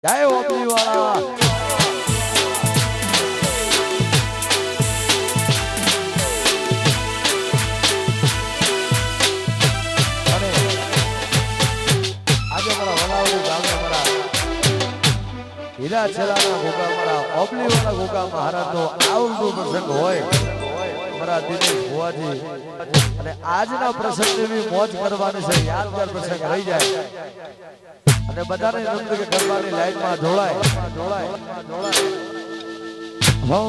જય ઓબલી વાળા અને આજે મારા વલાવડી ગામે મારા હીરા છેલાના ગોગા મારા ઓબલી વાળા ગોગા મહારાજનો આવડો પ્રસંગ હોય મારા દિનેશ ભુવાજી અને આજના પ્રસંગની મોજ કરવાની છે યાદગાર પ્રસંગ રહી જાય અને બધાને નંદ કે ગરબાની લાઈનમાં જોડાય હો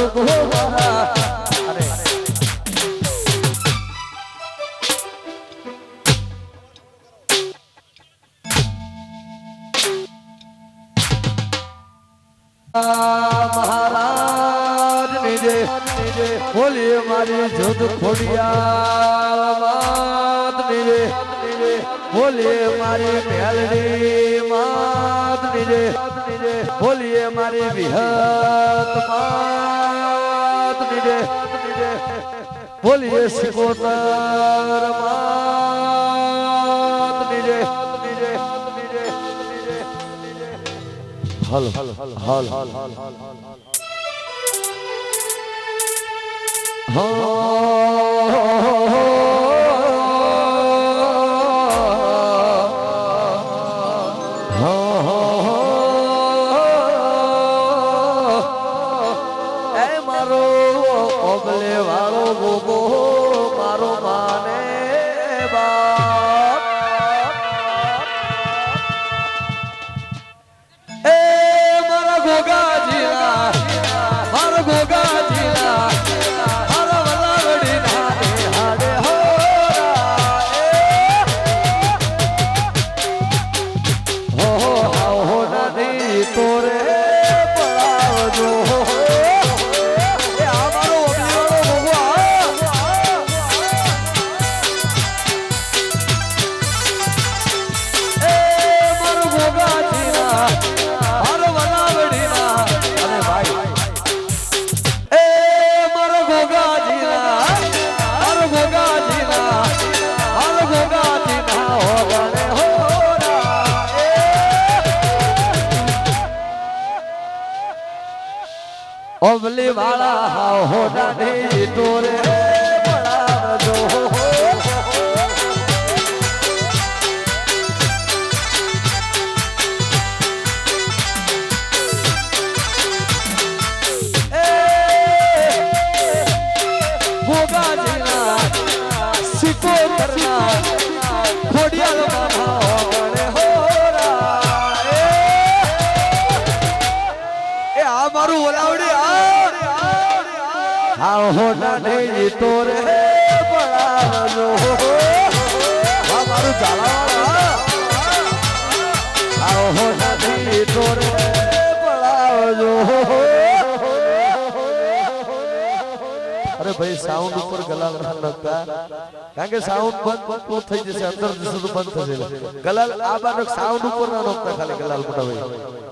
ગોગો મારા અરે મહારાજ નીજે બોલીએ મારી જોધ ખોડિયા માત નીજે બોલીએ મારી મેલડી માત નીજે બોલીએ મારી વિહત માત નીજે બોલીએ સિકોતર માત નીજે હલ હલ હલ હલ હલ હલ એ મારો ઓબલે વાળો ગોગો મારો માને બાપ એ મારા ગોગાજીના મારા ગોગાજીના ઓબલી વાળા હાવ હોડાની તોરે પડાવજો એ ગોગાજીના સિકોતરના ખોડિયાલ માથા હોરા એ આ મારું ઓલાવડી હોના નહીં તોરે પડાવજો મારું ચાલા હોના નહીં તોરે પડાવજો અરે ભાઈ સાઉન્ડ ઉપર ગલાલ ના લગતા કારણ કે સાઉન્ડ બંધ થઈ જશે અંદર જશે તો બંધ થશે ગલાલ આ બાર સાઉન્ડ ઉપર ના નોખતા ખાલી ગલાલ મોટા ભાઈ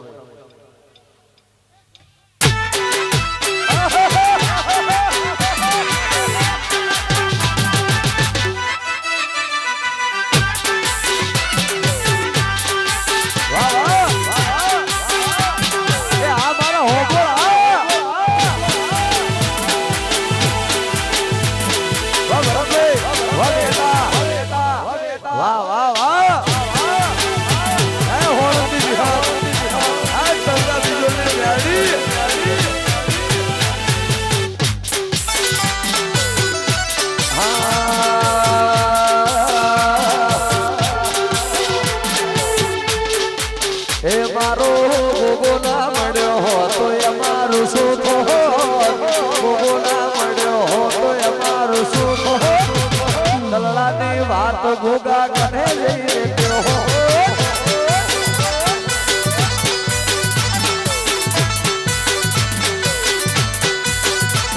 વાત ગોગા કરે લઈ રહ્યો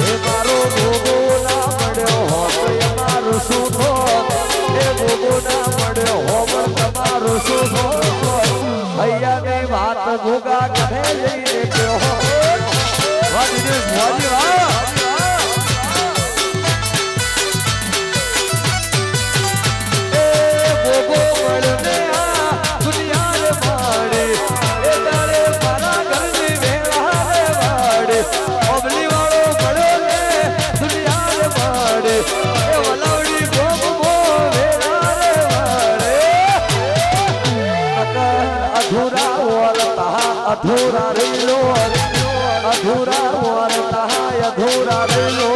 એ મારો ગોગો ના મળ્યો હો તો અમારું શું થો એ ગોગો ના મળ્યો હો પણ તમારું શું થો હૈયાની વાત ગોગા કરે લઈ રહ્યો વાહ દિનેશ ભુવાજી વાહ अधूरा रेलो अधूरा वारता अधूरा रेलो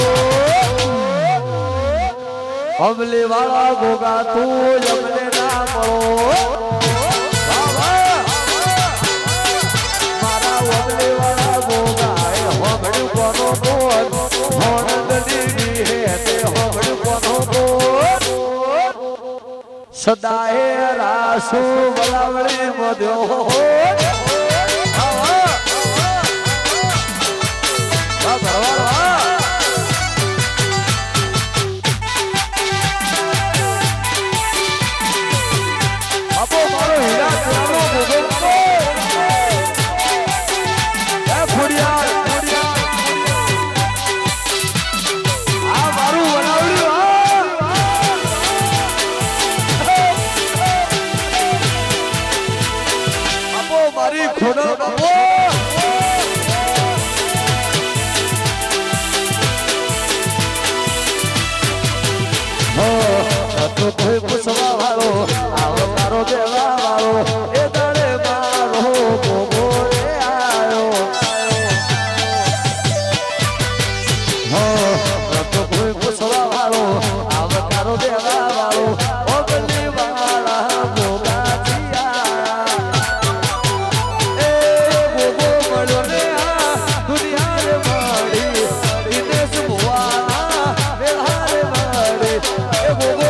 अमले वाला गोगा तू अमले ना मारा अमले वाला गोगा है हम बड़ू कोनो સદાએ રાસુ વલાવળી મોદ્યો કોઈ પૂછવા વાળો આવકારો દેવા વાળો એ દળે મારો ગોગો રે આવ્યો તો કોઈ પૂછવા વાળો આવકારો દેવા વાળો ઓગલી વાળા ગોગા એ ગોગો મળ્યો ને આ દુનિયા રે માડી દિનેશ ભુવાના વેળા રે માડી એ ગોગો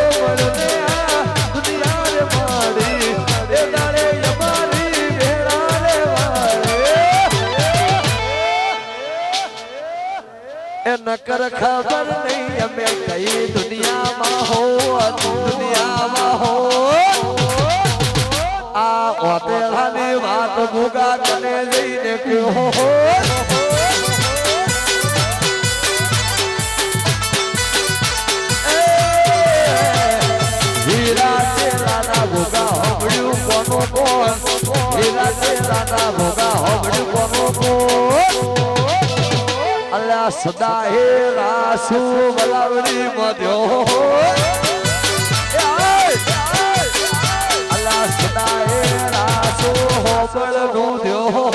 નકર ખબર નહીં અમે કઈ દુનિયામાં હો આ ઓતેલાની વાત ભૂગા કને જઈને કહો હીરા ચેલાના ભૂગા હોબડ્યું કોનો કોણ હીરા ચેલાના ભૂગા હોબડ્યું કોનો કોણ અલ્લા સદાએ રાસુ વલાવડી મોદ્યો અલ્લા સદાએ રાસુ હોબળ નું દ્યો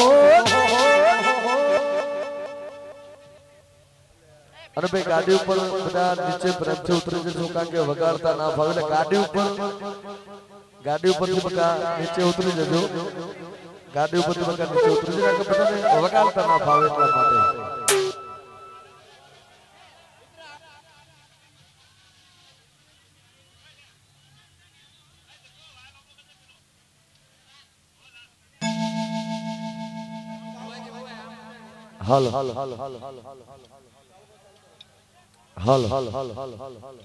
અને ભાઈ ગાડી ઉપર બધા નીચે પ્રેમથી ઉતરી જજો કારણ કે વગાડતા ના ભાવે એટલે ગાડી ઉપરથી બધા નીચે ઉતરી જજો ગાડી ઉપરથી બધા નીચે ઉતરી જજો કે બધાને વગાડતા ના ભાવે એટલા માટે હલ હલ હલ હલ હલ હલ હલ હલ હલ હલ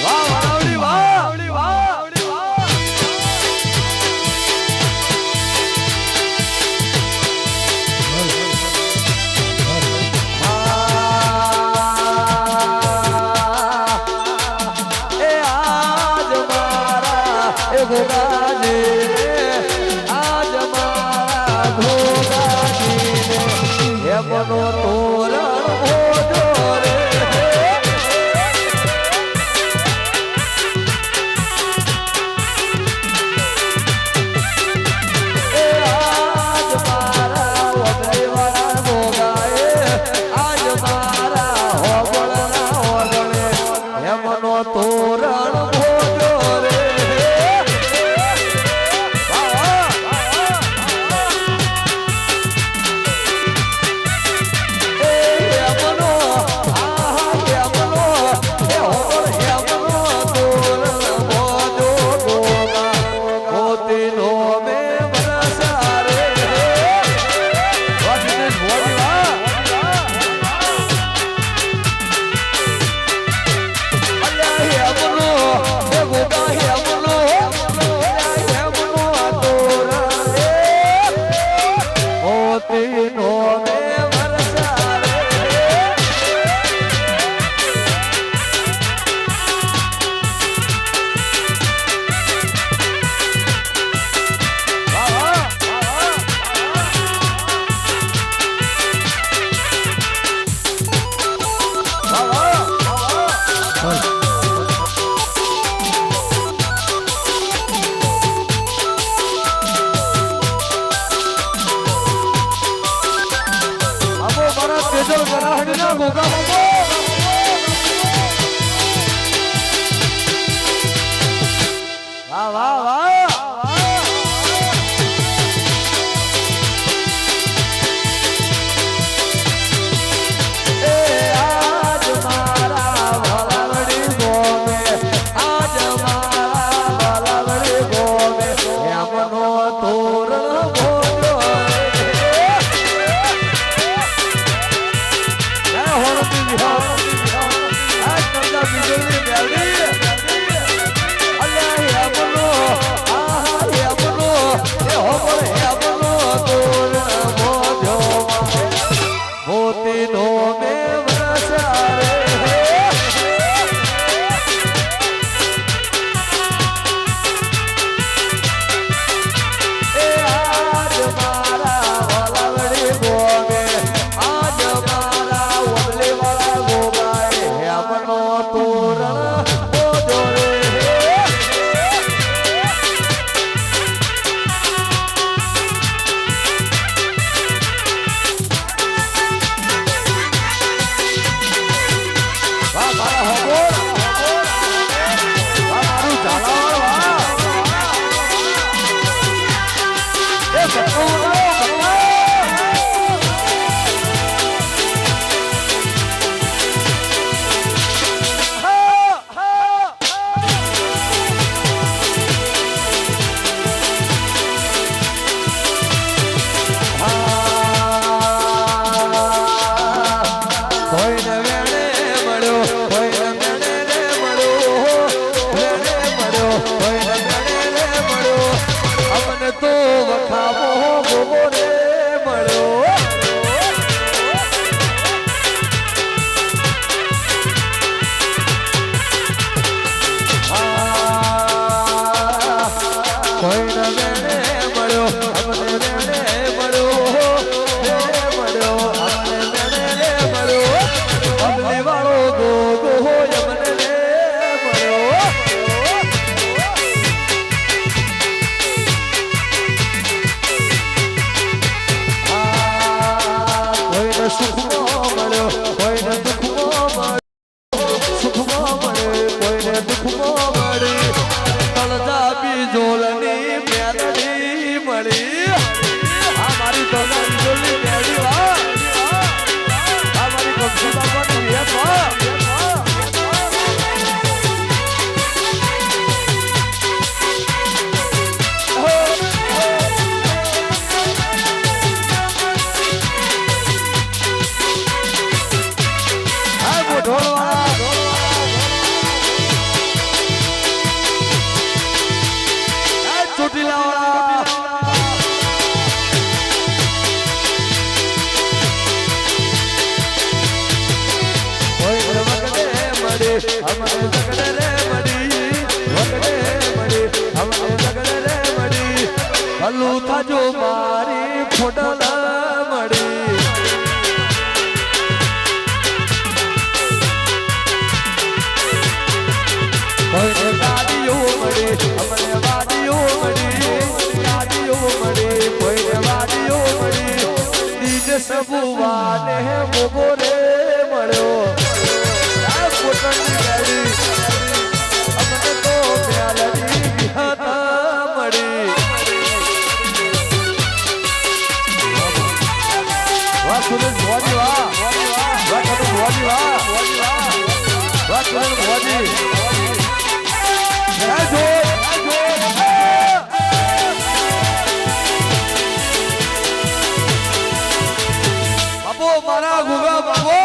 વાહ વાવડી વાવડી વાવડી વાહ આજ મારા ભોગાજીને એમનો તોરણ ભોજો રે આજ મારા વગરેવાળા ભોગાએ આજ મારા હોબળના હોબળે એમનો તોરણ ભોજો રે કોઈને વેણે મળ્યો અમને વેણે મળ્યો વેણે મળ્યો અમને વેણે મળ્યો અમલી વાળો ગોગો હોય અમને મળ્યો કોઈને સુખમાં મળ્યો કોઈને દુઃખમાં મળ્યો સુખમાં મળે કોઈને દુઃખમાં મળી તળજા બીજોલની મેલડી મળી આ મારી તળજા બીજોલની મેલડી આ મારી કક્ષી બાપાની હમને જગડે રે મડી વગડે મડી હમને જગડે રે મડી હલું થાજો મારી ફોટલ મડી કોઈને ગાડીઓ મળી અમને વાડીઓ મળી ગાડીઓ મળી કોઈને વાડીઓ મળી દીજ સબુવાને મોગો રે મળ્યો પોતાની ગાડી અમને તો પ્યાલડી વિહતા મળી વાહ સુરેશ ભોજી વાહ વાહ કદુ ભોજી વાહ વાહ સુરેશ ભોજી જય જો બાપો મારા ગુગા બાપો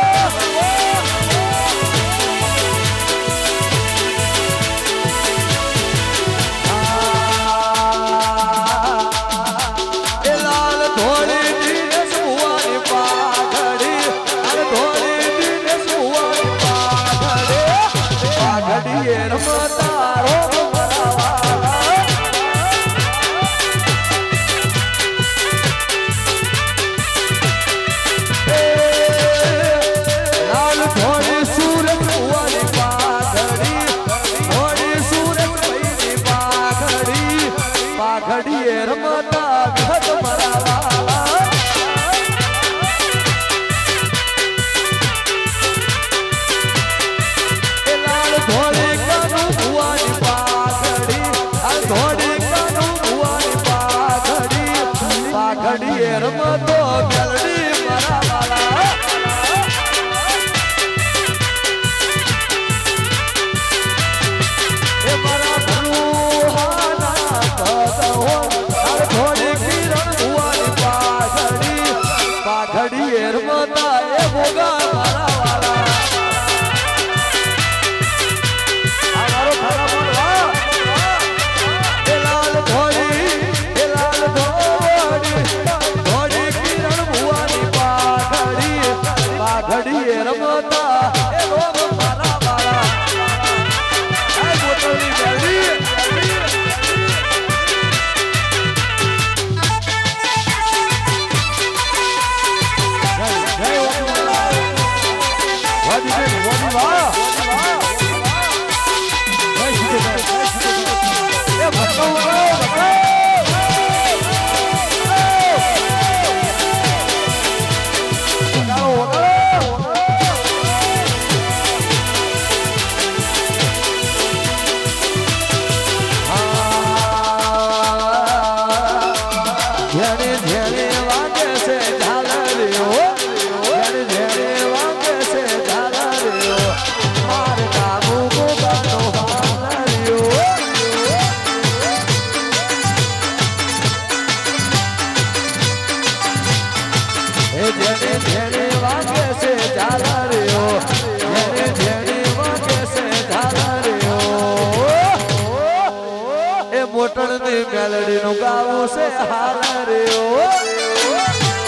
મોટણની મેલડી નું ગાવું છે હાલ રે ઓ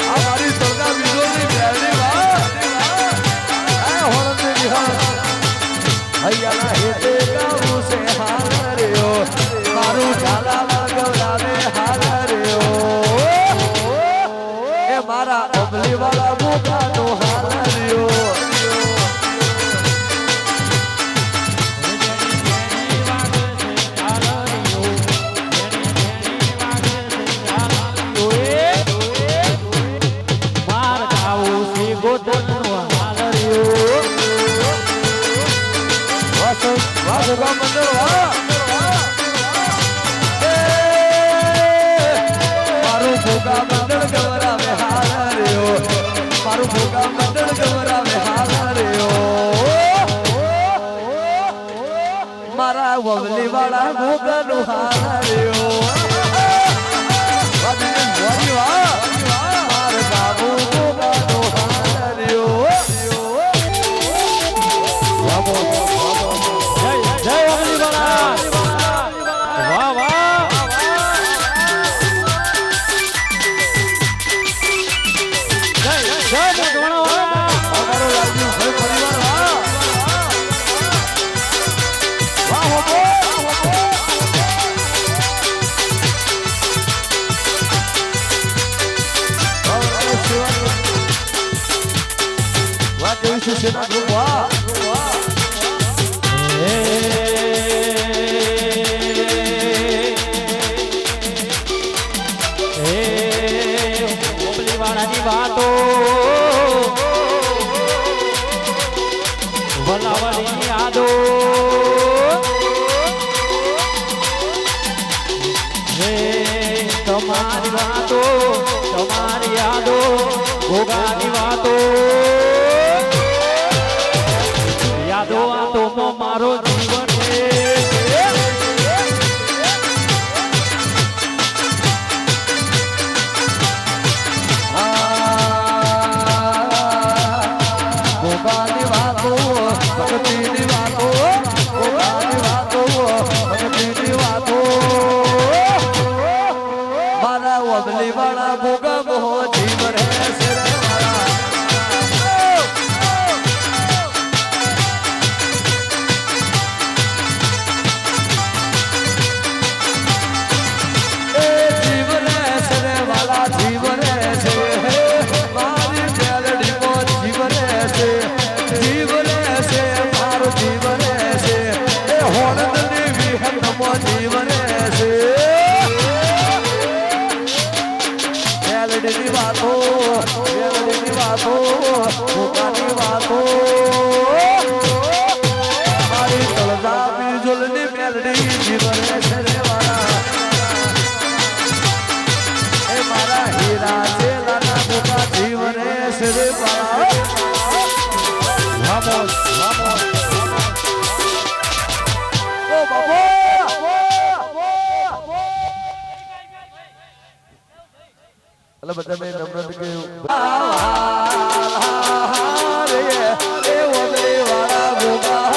અમારી સરગા બીજોની મેલડી વાહ આ હોળની વિહાર હૈયાના હેતે ગાવું છે હાલ રે ઓ મારું ઝાલા ગવડા બબલી વાળા ગોગાનો હાલ્યો ભોગા મંડળ મારું ભોગા મંડળ ગવરાવે હાલ્યો મારું ભોગા મંડળ ગવરાવે હાલ્યો મારા વવલી વાળા ભોગાનો હાલ્યો મારા બાબુ ભોગાનો હાલ્યો સેના ગ્રુપ વાળાની વાતો વલાવલી યાદો તમારી વાતો તમારી યાદો ભોગાની વાતો યાદો વાતો મારો જીવન બબલી વાળા ભોગા મોહ જીવન હે રે મારા એ જીવન હે રે વાલા જીવન હે મારી મેલડી કો જીવન હે જીવન હે મારું જીવન હે એ હોણની વિહત મો જીવન હે મેલડીની વાતો ભોગાની વાતો મારી તળજા બીજુલની મેલડી જીવન છે રે મારા એ મારા હીરા ચેલાના ભોગા જીવન છે રે મારા વામોસ ઓ બાબો અલે બધા મેં નમ્રત કે રે એ વગરે વાળા ભોગા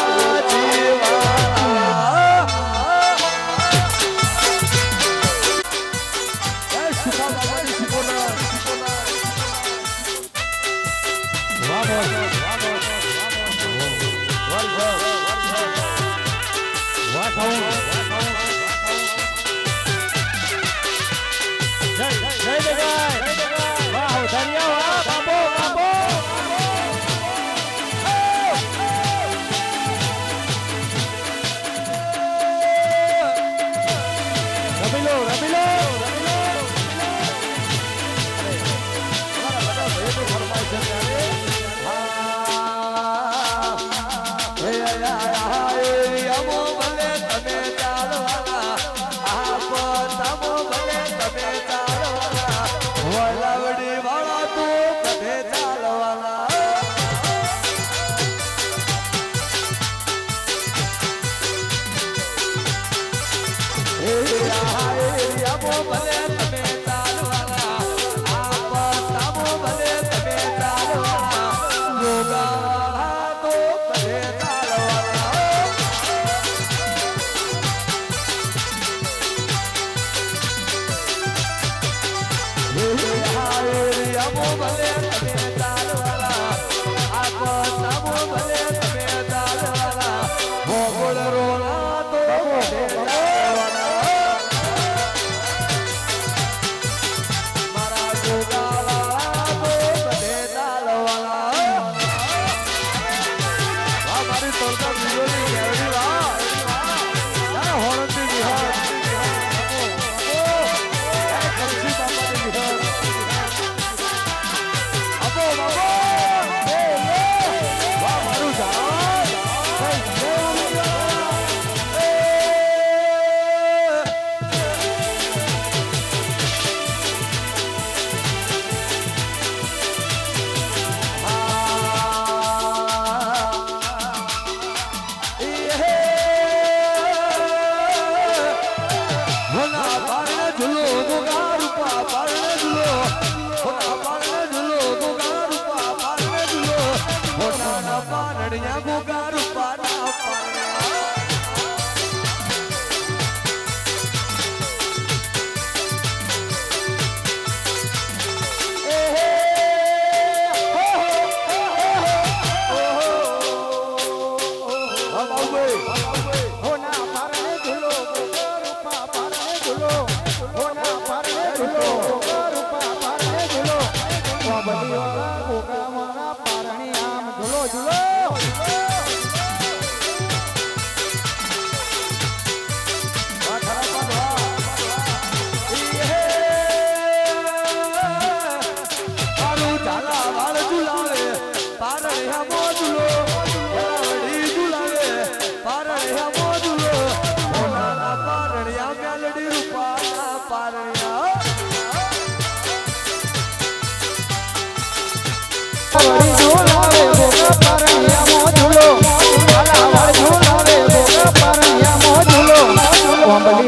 જીવા એ સુખા બાબાની સુકોના ઝૂલો ગોગા રૂપા પારણે ઝૂલો હોના પારણે ઝૂલો ગોગા રૂપા પારણે ઝૂલો હોના પારણિયા ગોગા રૂપા ના પારણિયા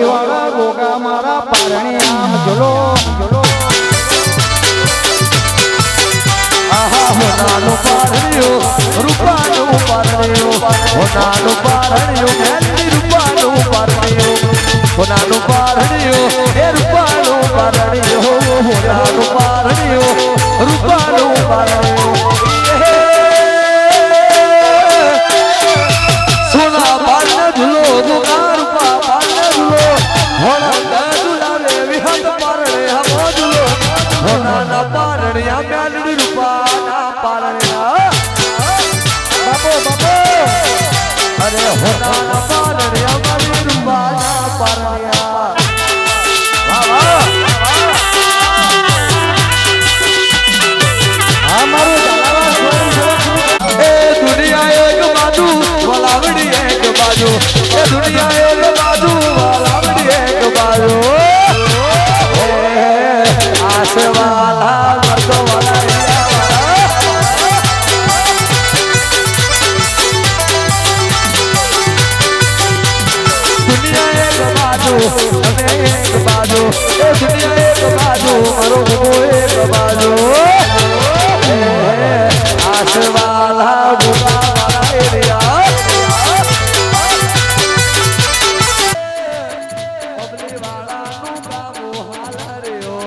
વાળા ગોગા મારા પારણે આમ ઝૂલો ઝૂલો આહા હોનાનું પારણિયો રૂપાનું પારણિયો હોનાનું પારણિયો મેલડી રૂપાનું પારણિયો હોનાનું પારણિયો એ રૂપાનું પારણિયો હોનાનું પારણિયો રૂપાનું પારણિયો સોના પારણે ઝૂલો ગોગા રૂપા પારણે ઝૂલો હોના ઝૂલાવે વિહત પારણે હમો ઝૂલો હોનાના પારણિયા મેલડી રૂપાના પારણિયા બાપો બાપો અરે હોનાના પારણિયા મેલડી રૂપાના પારણિયા વાહ વાહ આ મારું જલાવા એ દુનિયા એક બાજુ વલાવડી એક બાજુ એ દુનિયા એક બાજુ વલાવડી એક બાજુ આસવાલા વર્ગો વાલા દુનિયા એક બાજુ અને એક બાજુ એ દુનિયા એક બાજુ મારો ગમો એક બાજુ આસવાલા ગુગા વાલા એરિયા બબલી વાળાનું ગામો હાલ રહ્યો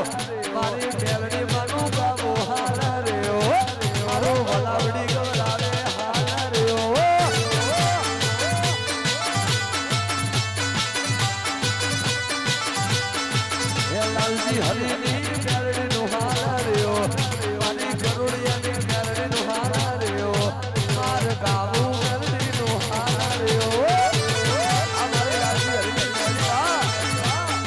મારી મેલડી માનું ગામો હાલ રહ્યો મારો વલાવડી ગવલાવે હાલ રહ્યો હે લાલજી હરીની મેલડીનું હાલ રહ્યો મારી ગરુડિયાની મેલડીનું હાલ રહ્યો માર ગામો મેલડીનું હાલ રહ્યો આ મારી લાલજી હરીની મેલડી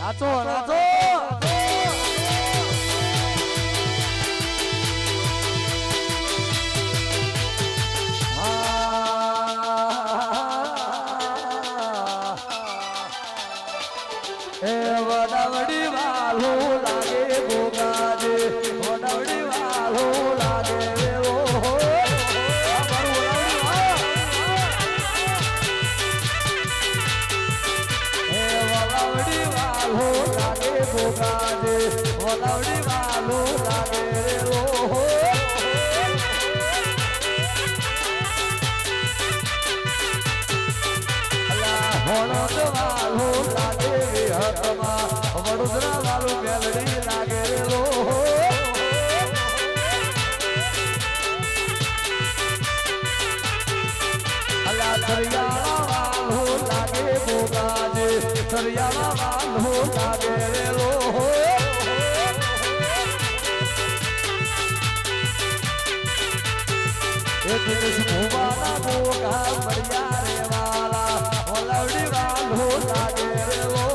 નાચો નાચો એ વડાવડી વાલો લાગે ગોગાજે વડાવડી વાલો લાગે વેલો વલાવડી વાલો લાગે ગોગાજે વલાવડી વાલો લાગે રેલો અલા હોણદ વાલો લાગે વિહતમાં વડોદરા વાલો મેલડી લાગે રેલો અલા દરિયાળા વાલો લાગે ગોગાજે દરિયાળા વાલો લાગે રેલો એ દિનેશ ભુવાના ગોગા મળ્યા રે વાલા ઓલવડી વાલો લાગે રે લો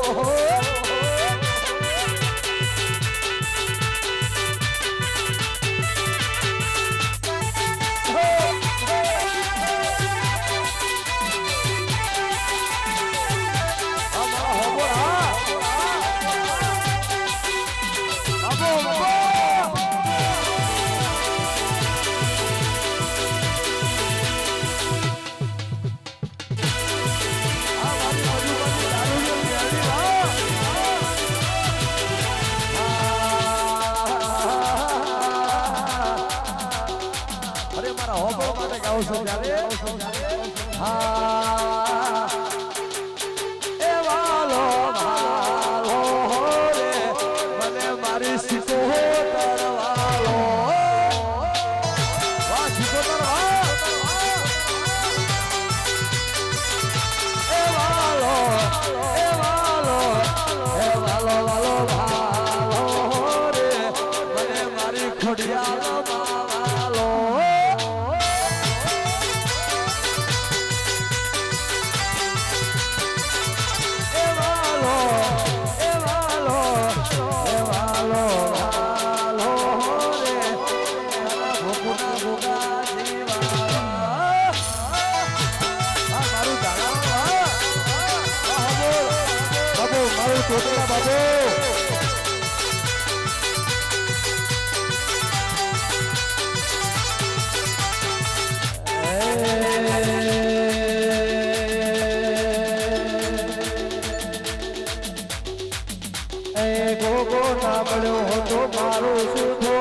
ગોગો ના મળ્યો તો મારું સુધો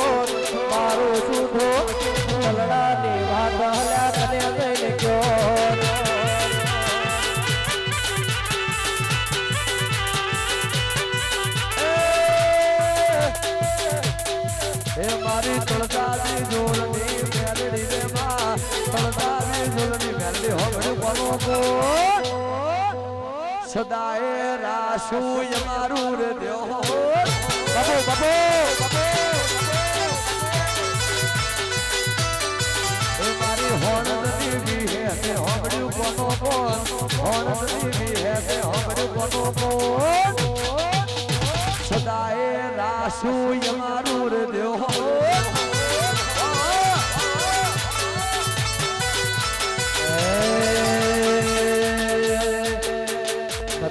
કલડાની વાત હલ્યા તને લઈને ગયો હે મારી તળદાની જોડની મેલડી રે માં તળદાની જોડની મેલડી હોગડી બનો સદાય રાશુ મારું રે દેવ બાબો એ મારી હોણની બી હે તે હોગડી બનો હોણની બી હે તે હોગડી બનો સદાય રાશુ મારું રે દેવ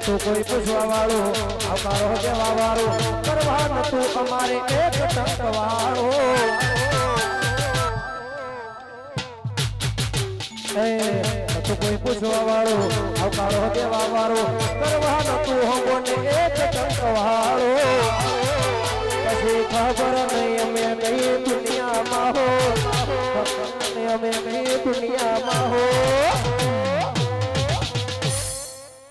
તું કોઈ પૂછવા વાળું આવકારો દેવા વાળું કરવા નતું અમારે એક ટંક વાળો તું કોઈ પૂછવા વાળું આવકારો દેવા વાળું કરવા નતું હમોને એક ટંક વાળો પછી ખબર નહીં અમે કઈ દુનિયામાં હો અમે કઈ દુનિયામાં હો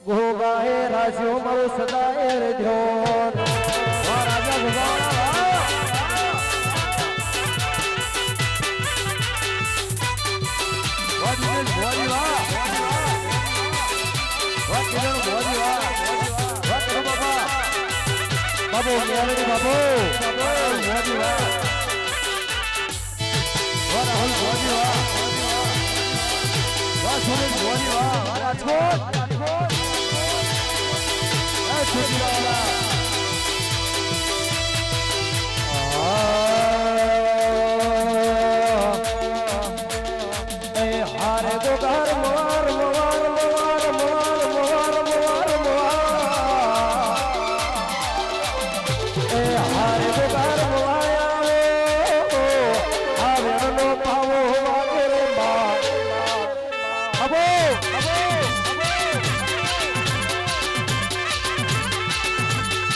ગોગા હે રાશ્યો મારો સદાય રે ધ્યાન રાજા ભગવાન બાબુ મેલડી બાબુ મોદી વાહ રાહુલ મોદી વાહ સુરેશ મોદી વાહ રાજકોટ हारे गो घर मोर मोर मोर मोर मोर मोर मोर हारे गो घर मोया आवे नो पावो वागे रे बा अबो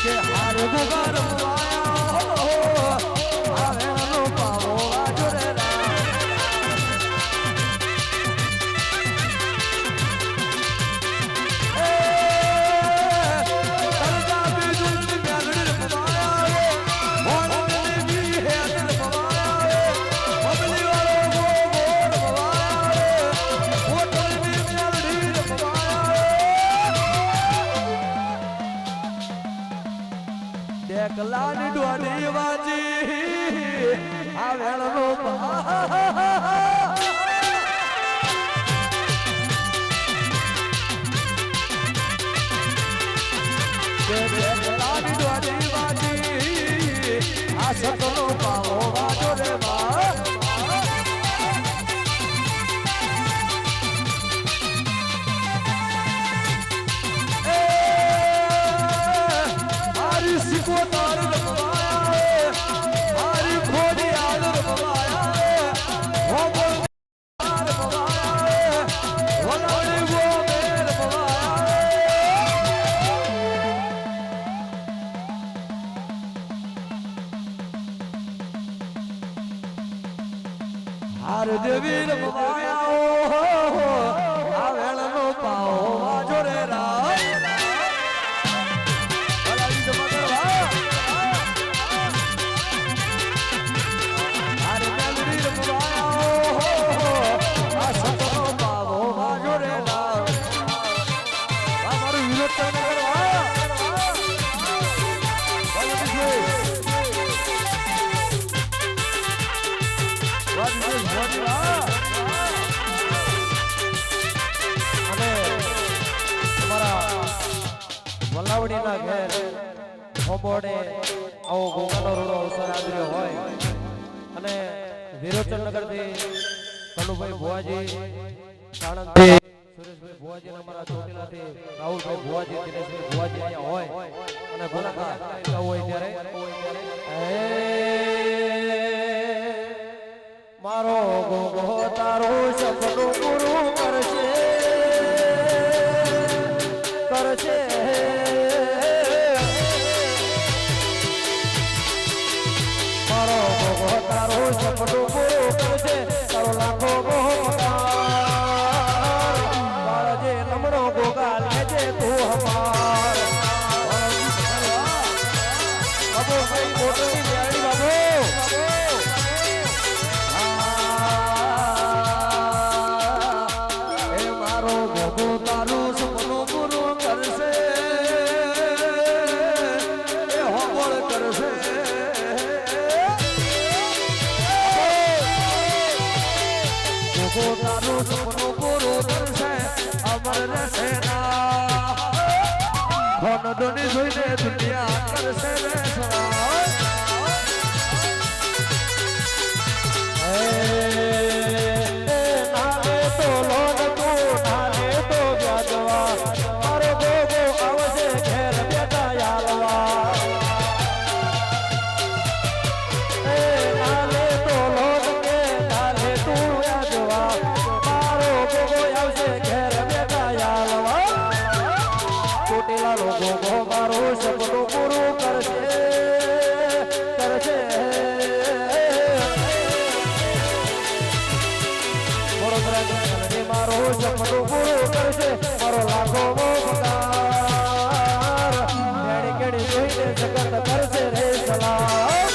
के हारे गो घर मोया आवे नो पावो वागे रे કલાની ડોડી વાજી આ વેળનો વેળનો પાવો વાજો રે બા મારી સિકો તાર રમવાયા મારી ખોડી આલ રમવાયા હો બોલ તાર રમવાયા વલાડી ગો મેર રમવાયા હાર દેવી રમવાયા આ વેળનો પાવો વાજો રે રા વલાવડીના ઘેર હોબોડે આવો ગોગાનો રોડો અવસર આદર્યો હોય અને વિરોચનનગરથી કનુભાઈ ભુવાજી સાણંદથી સુરેશભાઈ ભુવાજી અમારા ચોટીલાથી રાહુલભાઈ ભુવાજી દિનેશભાઈ ભુવાજી અહીંયા હોય અને મુલાકાત હોય ત્યારે મારો ગોગો તારો સપનું પૂરું કરશે કરશે મારો ગોગો તારો સપનું પૂરું કરશે તારો લાખો જે લમણો ગોગા લેજે તું હમાર બાબો ભાઈ મોટરની ન્યારી બાબો એ મારો ગોગો તારું સપનું પૂરું કરશે એ હોબળ કરશે ગોગો તારું સપનું પૂરું કરશે અમર રહેશે ના ખોન દોની જોઈને દુનિયા કરશે રે નાલે તો લોન તું નાલે તો વ્યાજવા મારો ગોગો આવશે ઘેર બેટા યાલવા નાલે તો લોન કે નાલે તું વ્યાજવા મારો ગોગો આવશે ઘેર બેટા યાલવા ચોટીલાનો ગોગો મારો સપનું પૂરું કરશે કરશે મારો સપનું પૂરું કરશે મારો લાખો પગાર કેડી કેડી જોઈને જગત કરશે રે સલામ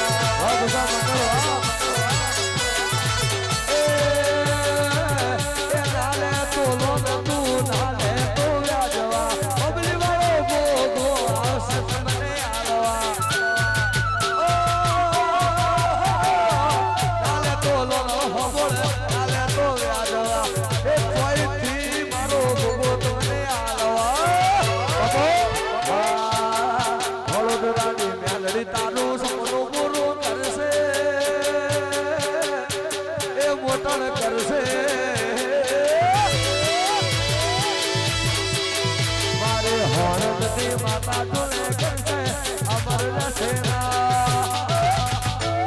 નાલે તો લોન તું નાલે તો વ્યાજવા બબલી વાળો ગોગો આવશે મને આલવા નાલે તો લોન હોબળ નાલે તો વ્યાજવા એ કોઈથી મારો ગોગો તમને આલવા વડોદરાની મેલડી તારું સપનું પૂરું કરશે એ મોટણ કરશે મારે હોણની માતા જોડે કરશે અમર રહેશે ના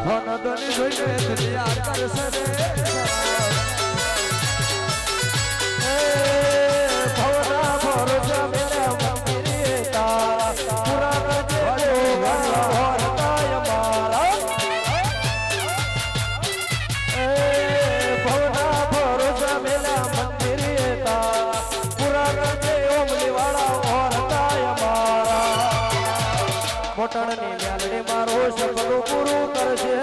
હોણ દોની જોઈને દુનિયા કરશે રે ભવના ભરોસા મેરા મંદિરે તારા પુરા રજે હોરતાય મારા ભવના ભરોસા મેરા મંદિરે તારા પુરા રજે ઓમલી વાળા હોરતાય મારા મોટણની મ્યાલડી મારો સપનું પૂરું કરશે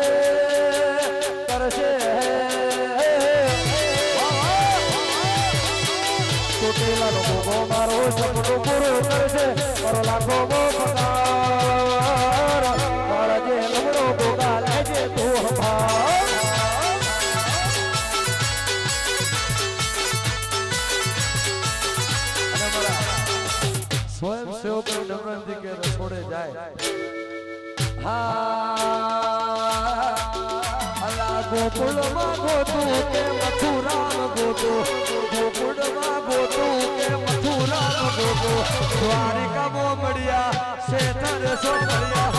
કરશે ચોટીલાનો ગોગો મારો સપનું પૂરું કરશે મારો લાખો પગાર મારા જે લમણો ગોગા લેજે તું હમાર અને મારા સ્વયંસેવક નમ્રતજી કે રસોડે જાય હા ગોકુળમાં ગોતું કે મથુરામાં ગોતું ગોકુળમાં ગોતું કે મથુરામાં ગોતું દ્વારિકામાં મળ્યા શેતર સો મળ્યા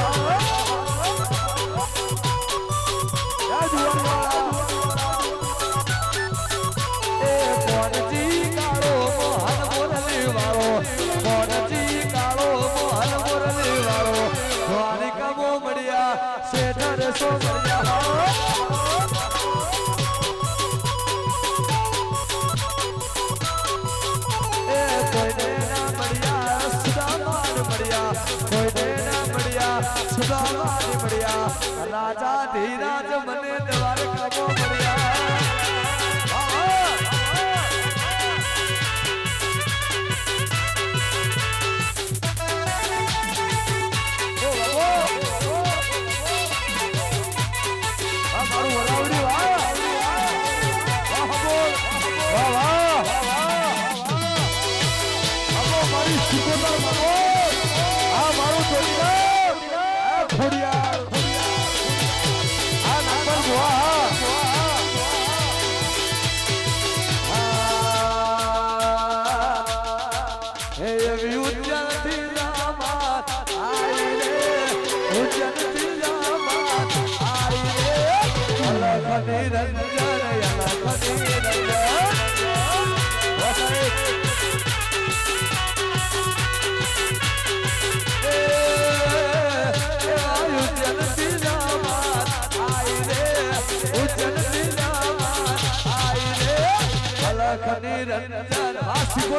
એ કોણજી કાળો મોહન મુરલી વાળો કોણજી કાળો મોહન મુરલી વાળો દ્વારિકામાં મળ્યા શેતર સો મળ્યા राजा धीराज मने द्वारका को बढ़िया निरंजन वासी को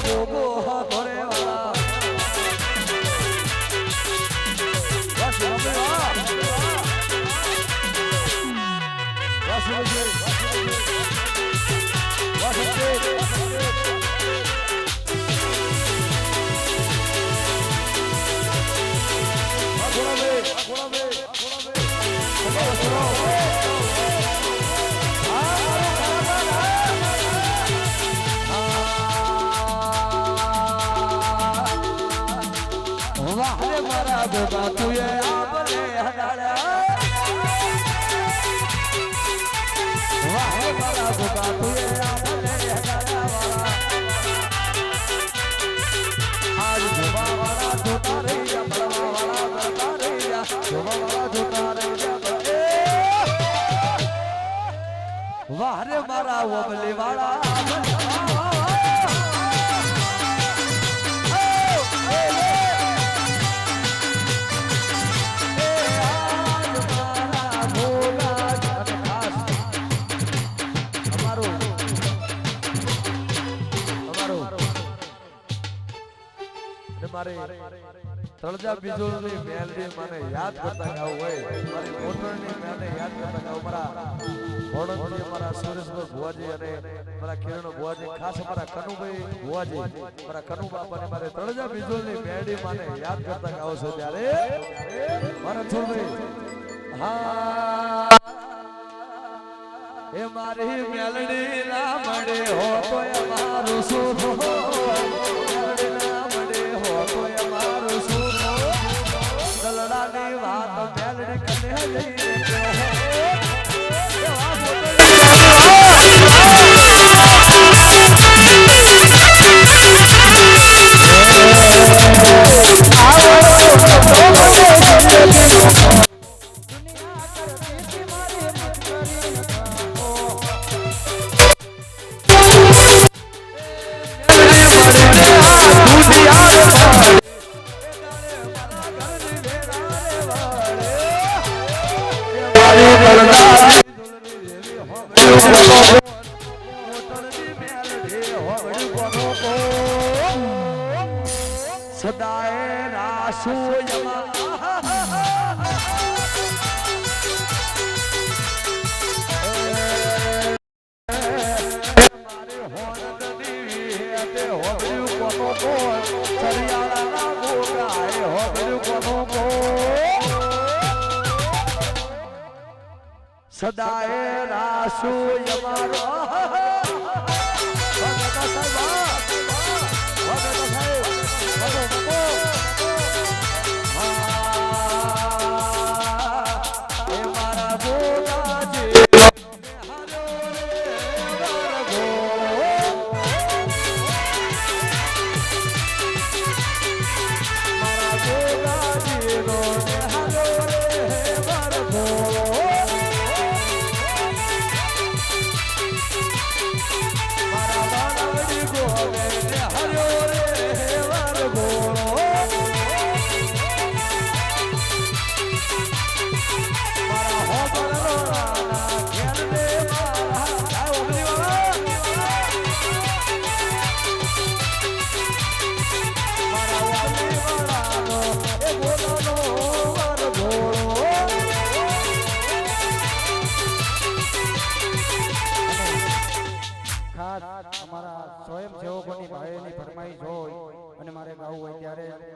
ગોગો ધોરે વાળા બસ અમે વાહ બસ મારા ગોગા તુએ આપને હડાડ્યા વાહ મારા ગોગા તુએ આપને હડાડ્યા આજ જોવા વાળા જોતા રહી જા મળવા વાળા મળતા રહી જા જોવા વાળા જોતા રહી જા વાહ રે મારા ઓબલી વાળા તળજા બીજોની મેલડી મને યાદ કરતા ગાવ હોય મારી મોટરની મેલને યાદ કરતા ગાવ મારા ઓળંગી મારા સુરેશભાઈ ભુવાજી અને મારા કિરણ ભુવાજી ખાસ મારા કનુભાઈ ભુવાજી મારા કનુ બાપાને મારે તળજા બીજોની મેલડી મને યાદ કરતા ગાવ છો ત્યારે મારા છોડભાઈ હા એ મારી મેલડી ના મળે હો તો મારું શું દલડાની વાત મેલડી કને લઈને સદાય રાસુ સદાય રાસુ અમારો અમારા સ્વયંસેવકોની ભાઈની ફરમાઈશ હોય અને મારે ગાવું હોય ત્યારે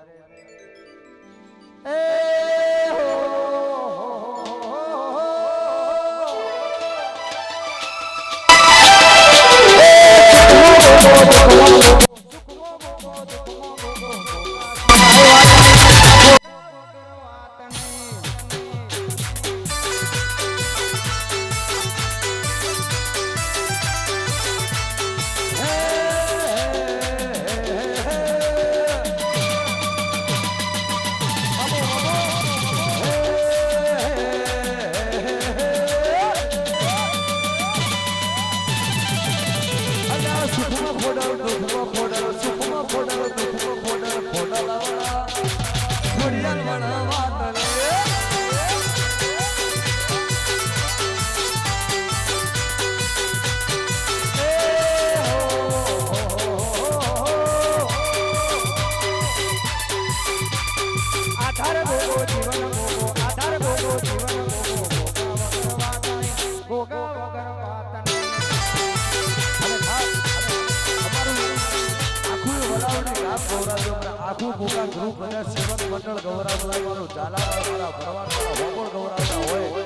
ખાસ ગૌરાજો આખું ભૂકા ગ્રુપ અને સેવક મંડળ ગૌરાવવાનું ઝાલાવાળા ભરવાડવાળા હોબળ ગૌરાવતા હોય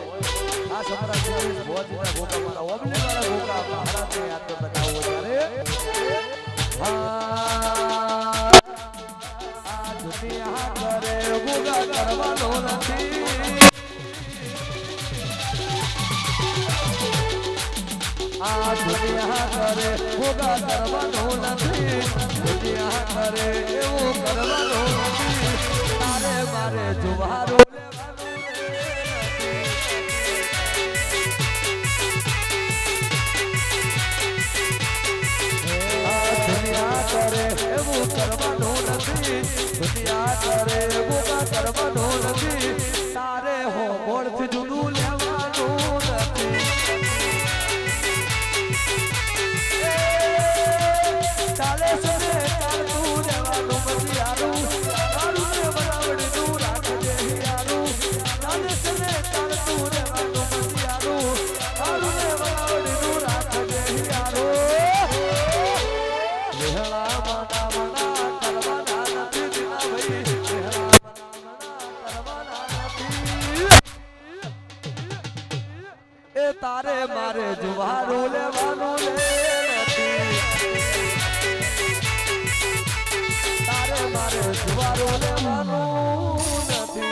ખાસ અમારા જેવી ભોજના ભૂકા મારા ઓબલીવાળા ભૂકા આપણા હરાને યાદ કરતા આવો ત્યારે આ દુનિયા કરે ભૂકા કરવાનો નથી આ દુનિયા કરે ભોગા કરવાનો નથી દુનિયા કરે એવું કરવાનો નથી તારે મારે જુવારો દુનિયા કરે એવું કરવાનું નથી દુનિયા કરે ભોગા કરવાનો નથી તારે હો મોડથી જુદું લેવાનું નથી ચાલે સરે ચાલતું રહેવાનું નથી યારું તારું ને બનાવડનું રાખજે યારું ચાલે સરે ચાલતું રહેવાનું નથી યારું તારું ને બનાવડનું રાખજે યારું લેહલા માતા મના કરવાના નથી દિના ભાઈ લેહલા મના કરવાના નથી એ તારે મારે જુવારું લેવાનું નથી મારે જુવારો લેવાનું નથી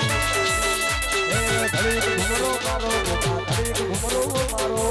એ ઘડીક ઘુમરો મારો ઘડીક ઘુમરો મારો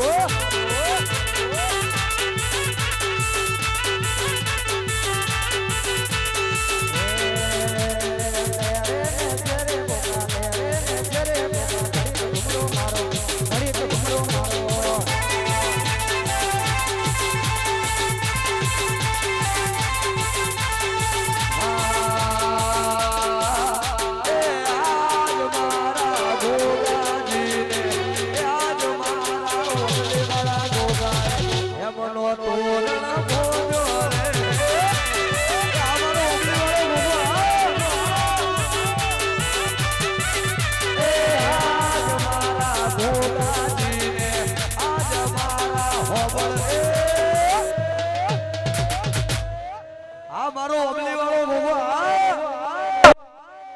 મારો અમલી વાળો ભગવા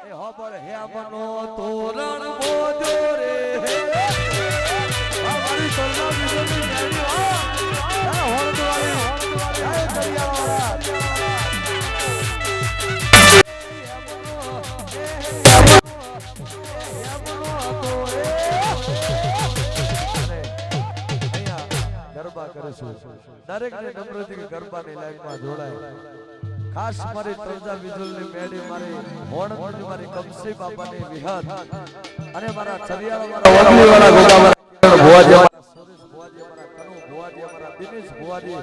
એ હોબળ હે મનો તોરણ બોજો રે આ મારી સોલના વિજોની મેરી આ હોડ વાળી જય દરિયા ગરબા કરીશું દરેક ને નમ્રથી ગરબાની લાઈનમાં જોડાય ખાસ મારી ત્રજા વિજુલની મેડી મારી હોડ મારી કમસી બાપાની વિહત અને મારા ચરિયાળા મારા ઓલવીવાળા ગોગા ભુવાજી સુરેશ ભુવાજી મારા કનુ ભુવાજી મારા દિનેશ ભુવાજી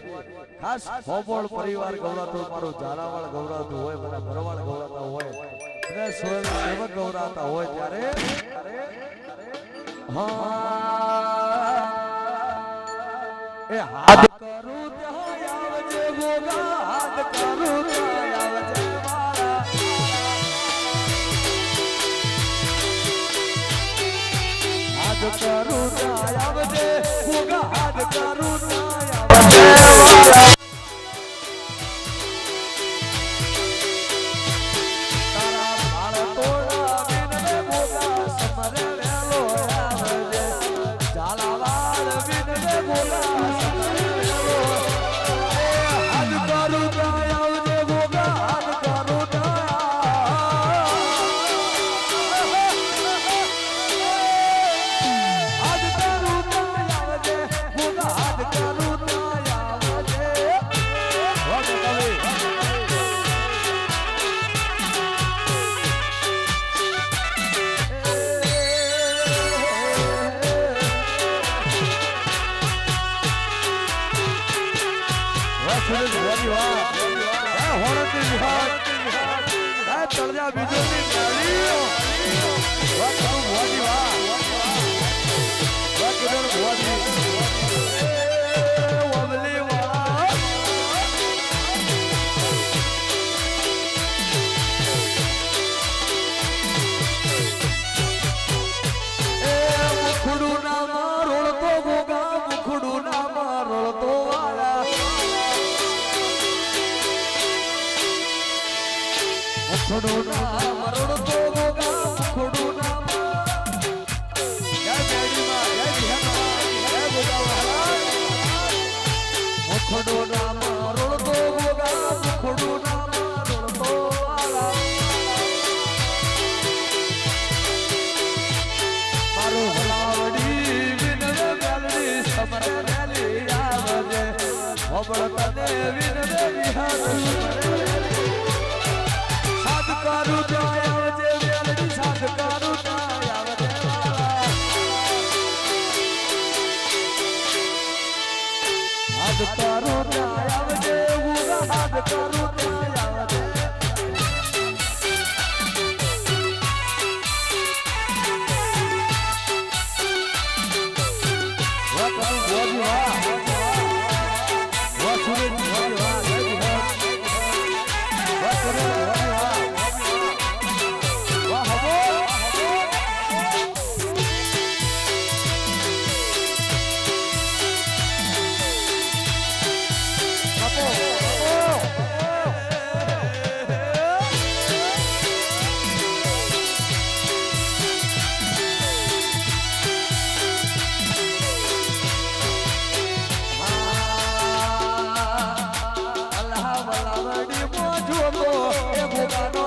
ખાસ હોબોળ પરિવાર ગૌરાતો મારું ઝાલાવાળ ગૌરાતું હોય મારા ભરવાડ ગૌરાતા હોય અને સેવક ગૌરાતા હોય ત્યારે હા એ હાથ કરું ત્યાં આવજે ગોગા હાથ કરું ત્યાં આવજે મારા હાથ કરું ત્યાં આવજે ગોગા હાથ કરું ત્યાં આવજે મારા તારા બાળ તોડા વિનવે ગોગા સમરે વેલો આવજે ઝાલાવાળ વિનવે ગોગા તળજા બીજોની ગાડીઓ વાત કરું ભુવાજી વાહ વાત કરું ભુવાજી ઓબલી વાળા એ મુખડું ના મારોળતો ગોગા મુખડું ના મારોળતો વાળા મુખડું નામ રડતો ગોગા મુખડું નામ જય મેડીમાં જય વિહનમાં જય ગોગાવાળા મુખડું નામ રડતો ગોગા મુખડું નામ રડતો વાળા મારો ભલાવડી વિનવ મેલડી સમર મેલી આવજે હોબળ તને વિનવ વિહાર સાધકારું ત્યાં આવજે મેલડી સાધકારું ત્યાં આવજે સાધકારું ત્યાં આવજે ઉગા સાધકારું ત્યાં આવજે Happy birthday.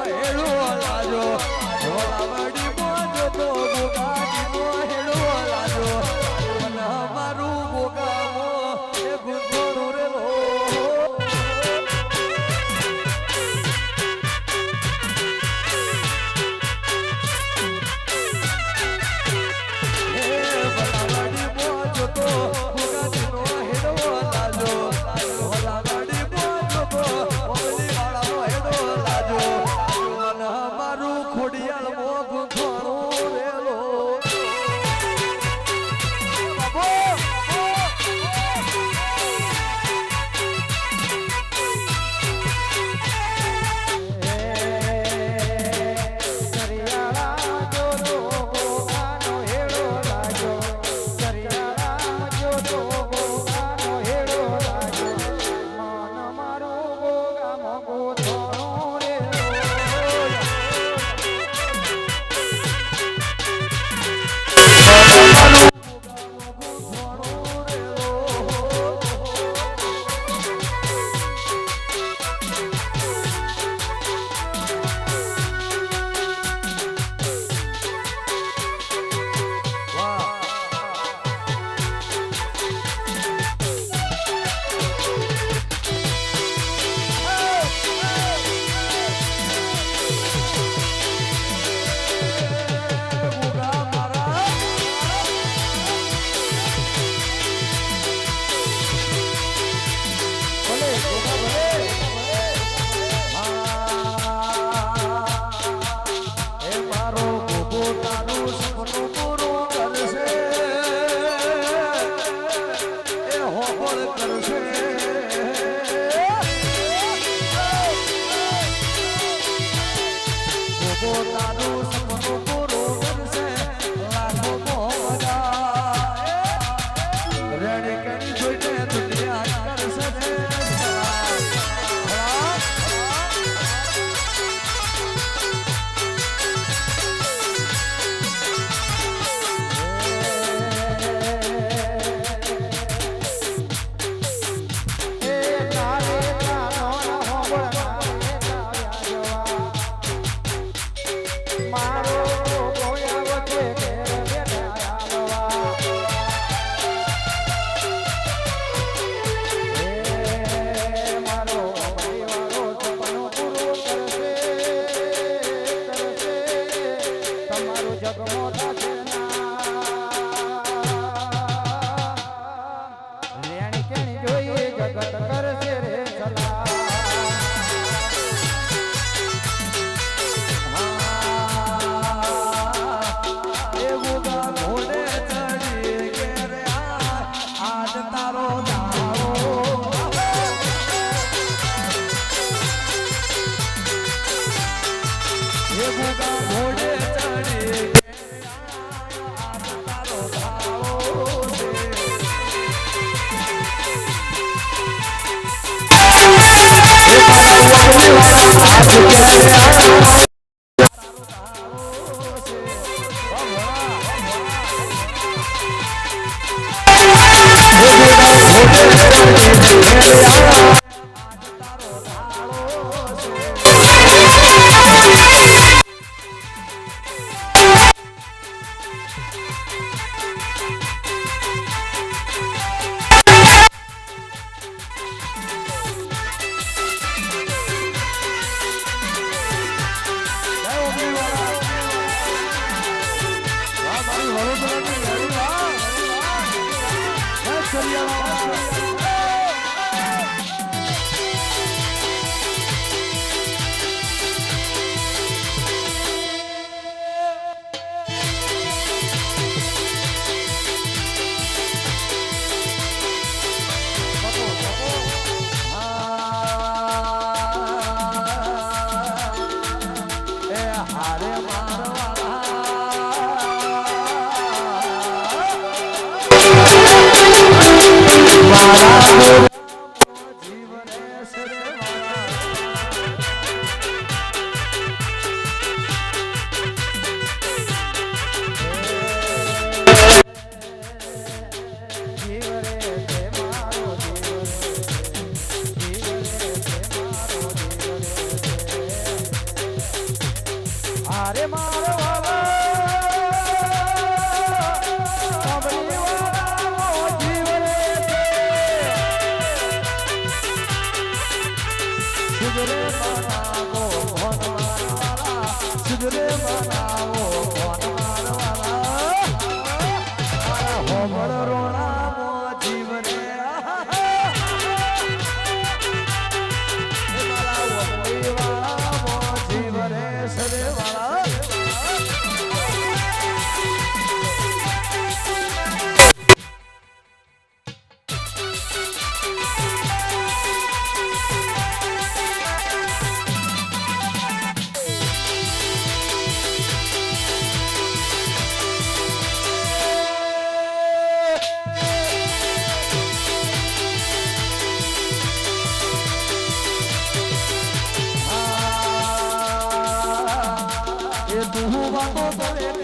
અરે મારો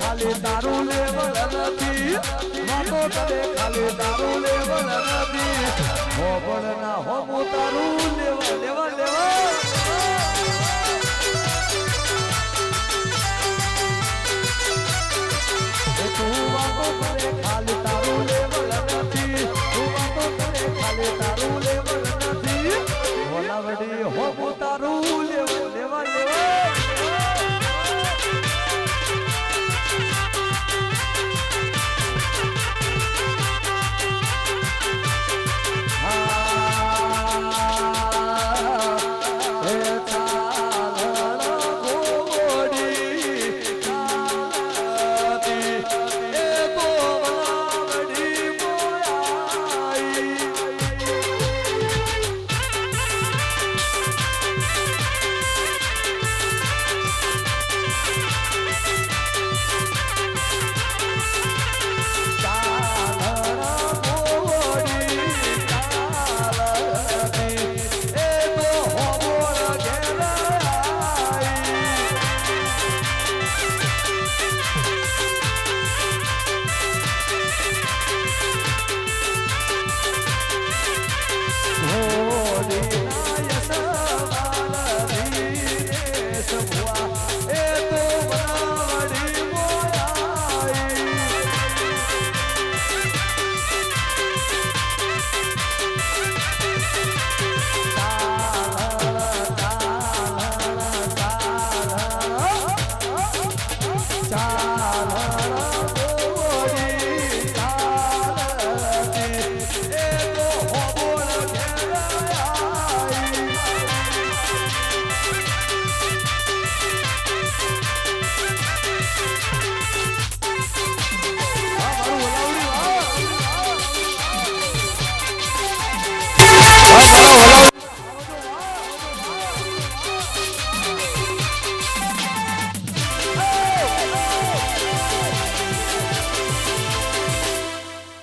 ખાલી દારૂ લેવલ નથી વાતો કરે ખાલી દારૂ લેવલ નથી હોબળ ના હોમો તારું લેવલ લેવલ લેવલ તું વાતો કરે ખાલી તારું લેવલ નથી તું વાતો કરે ખાલી તારું લેવલ નથી ઓલાવડી હોમો તારું લેવલ લેવલ લેવલ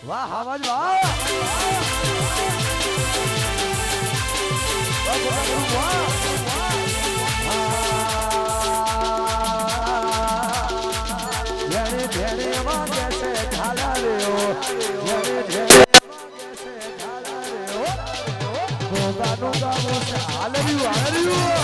વાહ આવાજ વાહ યારે ધેરે વાગે છે ઢાલા રેઓ યારે ધેરે વાગે છે ઢાલા રેઓ ગોગાનું ગાવું છે હાલર્યું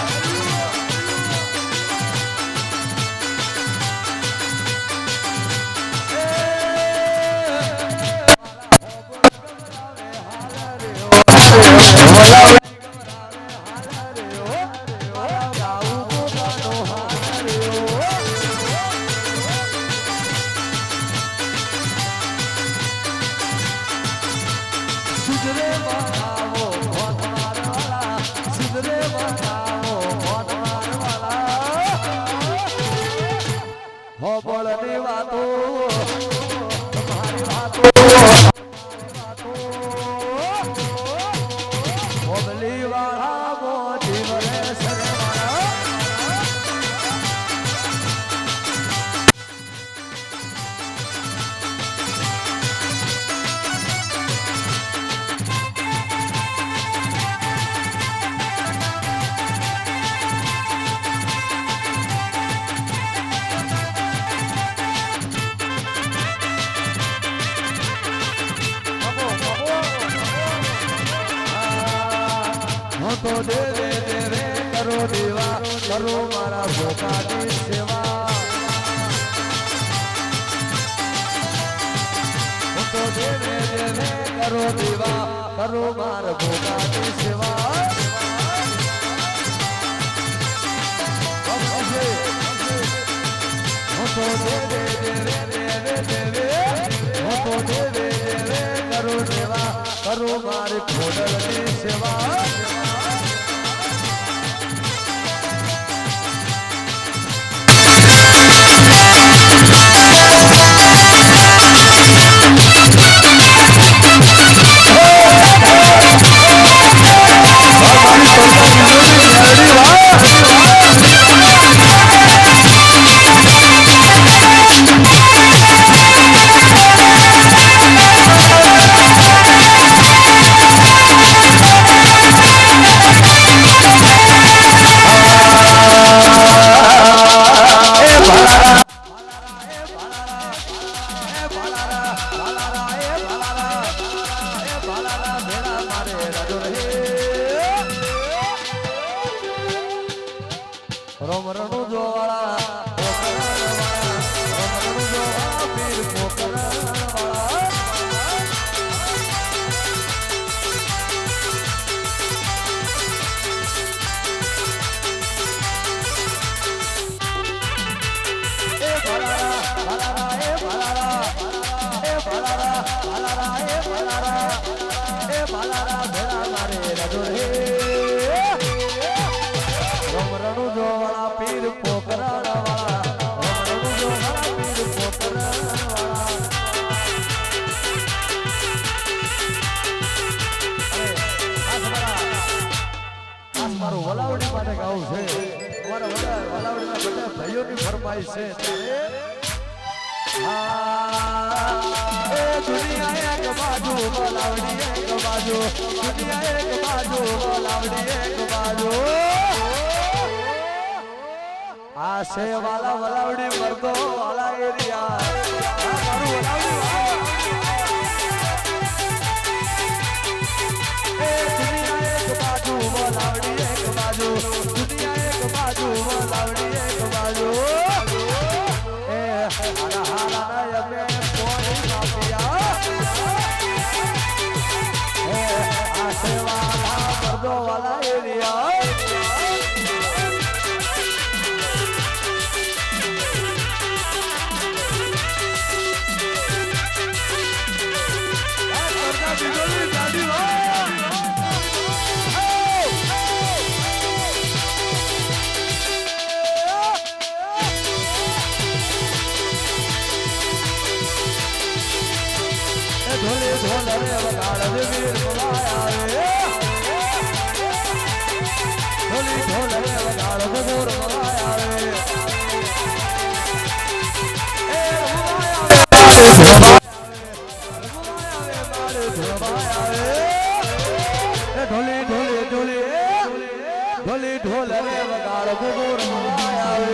દેવે દેવે કરો દેવા કરો મારા ભોગાની સેવા હું તો દેવે દેવે કરો દેવા કરો મારા ભોગાની સેવા હું તો દેવે દેવે દેવે દેવે હું તો દેવે દેવે કરો દેવા કરો મારી ખોડલની સેવા રમરણું જોવાળા રમરણું જોવાળા પીર પોકરણવાળા એ ભલારા ભલારા એ ભલારા એ ભલારા ભલારા એ ભલારા એ ભલારા ભેળા મારે રજો રે રમરણું જોવાળા પીર પોકરણવાળા રમરણું જોવાળા પીર પોકરણવાળા મારું વલાવડી માટે ગાવું છે અમારા વલાવડીના બધા ભાઈઓની ફરમાઈશ છે એ દુનિયા એક બાજુ વલાવડી એક બાજુ દુનિયા એક બાજુ વલાવડી એક બાજુ આ છે વાલા વલાવડી મરદો વાલા એરિયા આ મારું વલાવડી એ દુનિયા એક બાજુ વલાવડી એક બાજુ દુનિયા એક બાજુ વલાવડી એક બાજુ એ હારા હારા યમે કોઈ માફિયા એ આ છે વાલા મરદો વાલા એરિયા ઢોલે ઢોલ રે વગાડ રે વીર બોલાયા રે ઢોલી ઢોલ રે વગાડ રે બોર બોલાયા રે એ ઢોલી ઢોલી ઢોલી ઢોલી ઢોલ રે વગાડ બોર બોલાયા રે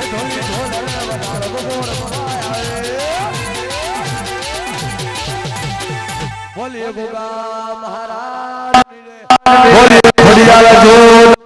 ઢોલી ઢોલ રે વગાડ બોર બોલાયા રે બોલીએ ગોગા મહારાજ બોલીએ ખોડિયાર જોત